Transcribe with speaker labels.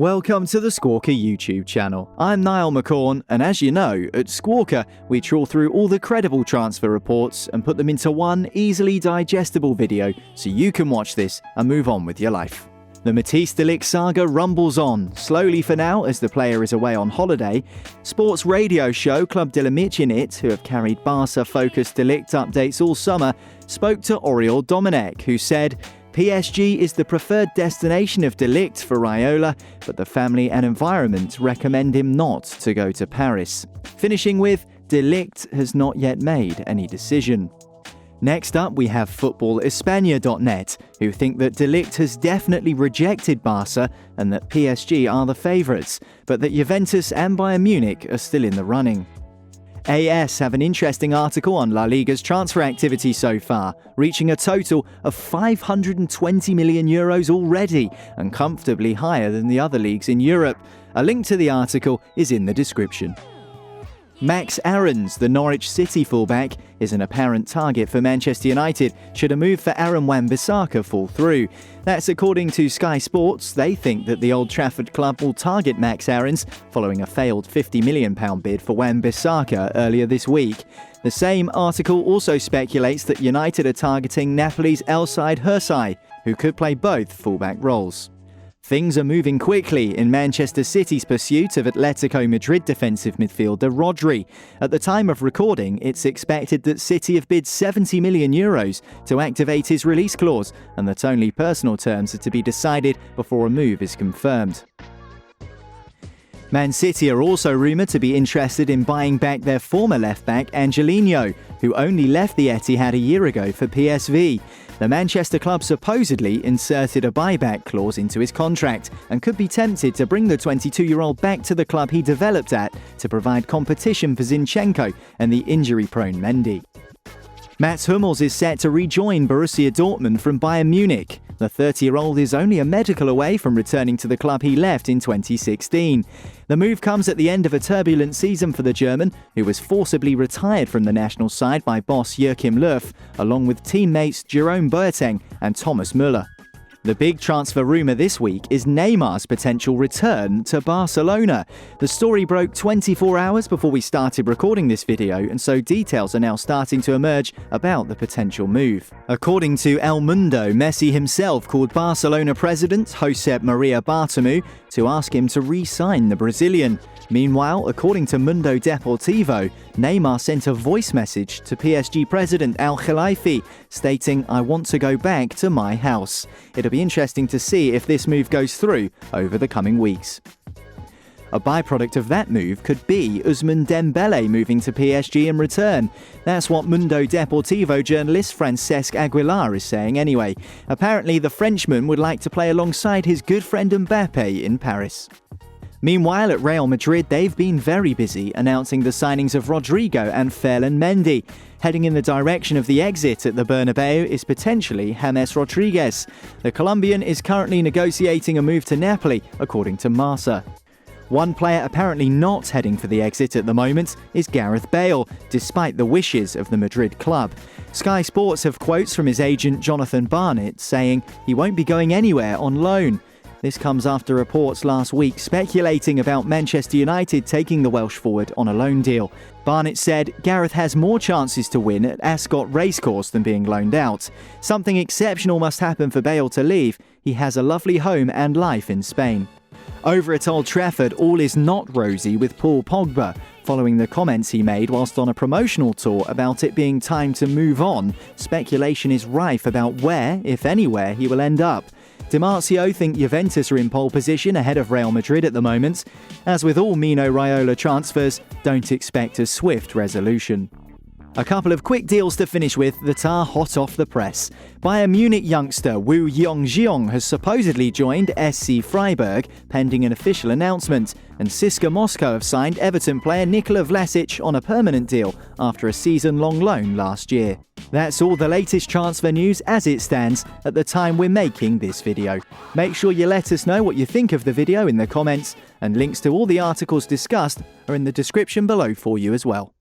Speaker 1: Welcome to the Squawka YouTube channel. I'm Niall McCorn, and as you know, at Squawka, we trawl through all the credible transfer reports and put them into one easily digestible video so you can watch this and move on with your life. The Matthijs de Ligt saga rumbles on, slowly for now as the player is away on holiday. Sports radio show Club de la Midtjylland, who have carried Barca-focused de Ligt updates all summer, spoke to Oriol Domènech, who said, PSG is the preferred destination of de Ligt for Raiola, but the family and environment recommend him not to go to Paris. Finishing with, de Ligt has not yet made any decision. Next up, we have footballispaña.net, who think that de Ligt has definitely rejected Barca and that PSG are the favourites, but that Juventus and Bayern Munich are still in the running. AS have an interesting article on La Liga's transfer activity so far, reaching a total of €520 million already, and comfortably higher than the other leagues in Europe. A link to the article is in the description. Max Aarons, the Norwich City fullback, is an apparent target for Manchester United should a move for Aaron Wan-Bissaka fall through. That's according to Sky Sports. They think that the Old Trafford club will target Max Aarons following a failed £50 million bid for Wan-Bissaka earlier this week. The same article also speculates that United are targeting Napoli's Elseid Hysaj, who could play both fullback roles. Things are moving quickly in Manchester City's pursuit of Atletico Madrid defensive midfielder Rodri. At the time of recording, it's expected that City have bid €70 million to activate his release clause, and that only personal terms are to be decided before a move is confirmed. Man City are also rumoured to be interested in buying back their former left-back Angelino, who only left the Etihad a year ago for PSV. The Manchester club supposedly inserted a buyback clause into his contract and could be tempted to bring the 22-year-old back to the club he developed at to provide competition for Zinchenko and the injury-prone Mendy. Mats Hummels is set to rejoin Borussia Dortmund from Bayern Munich. The 30-year-old is only a medical away from returning to the club he left in 2016. The move comes at the end of a turbulent season for the German, who was forcibly retired from the national side by boss Joachim Löw, along with teammates Jerome Boateng and Thomas Müller. The big transfer rumour this week is Neymar's potential return to Barcelona. The story broke 24 hours before we started recording this video, and so details are now starting to emerge about the potential move. According to El Mundo, Messi himself called Barcelona president Josep Maria Bartomeu to ask him to re-sign the Brazilian. Meanwhile, according to Mundo Deportivo, Neymar sent a voice message to PSG president Al Khelaifi stating, "I want to go back to my house." It'll be interesting to see if this move goes through over the coming weeks. A byproduct of that move could be Ousmane Dembele moving to PSG in return. That's what Mundo Deportivo journalist Francesc Aguilar is saying anyway. Apparently, the Frenchman would like to play alongside his good friend Mbappe in Paris. Meanwhile, at Real Madrid, they've been very busy announcing the signings of Rodrigo and Ferland Mendy. Heading in the direction of the exit at the Bernabeu is potentially James Rodriguez. The Colombian is currently negotiating a move to Napoli, according to Marca. One player apparently not heading for the exit at the moment is Gareth Bale, despite the wishes of the Madrid club. Sky Sports have quotes from his agent Jonathan Barnett saying he won't be going anywhere on loan. This comes after reports last week speculating about Manchester United taking the Welsh forward on a loan deal. Barnett said Gareth has more chances to win at Ascot Racecourse than being loaned out. Something exceptional must happen for Bale to leave. He has a lovely home and life in Spain. Over at Old Trafford, all is not rosy with Paul Pogba, following the comments he made whilst on a promotional tour about it being time to move on. Speculation is rife about where, if anywhere, he will end up. Marzio think Juventus are in pole position ahead of Real Madrid at the moment. As with all Mino Raiola transfers, don't expect a swift resolution. A couple of quick deals to finish with that are hot off the press. Bayern Munich youngster Wu Yongjiong has supposedly joined SC Freiburg, pending an official announcement, and CSKA Moscow have signed Everton player Nikola Vlasic on a permanent deal after a season-long loan last year. That's all the latest transfer news as it stands at the time we're making this video. Make sure you let us know what you think of the video in the comments, and links to all the articles discussed are in the description below for you as well.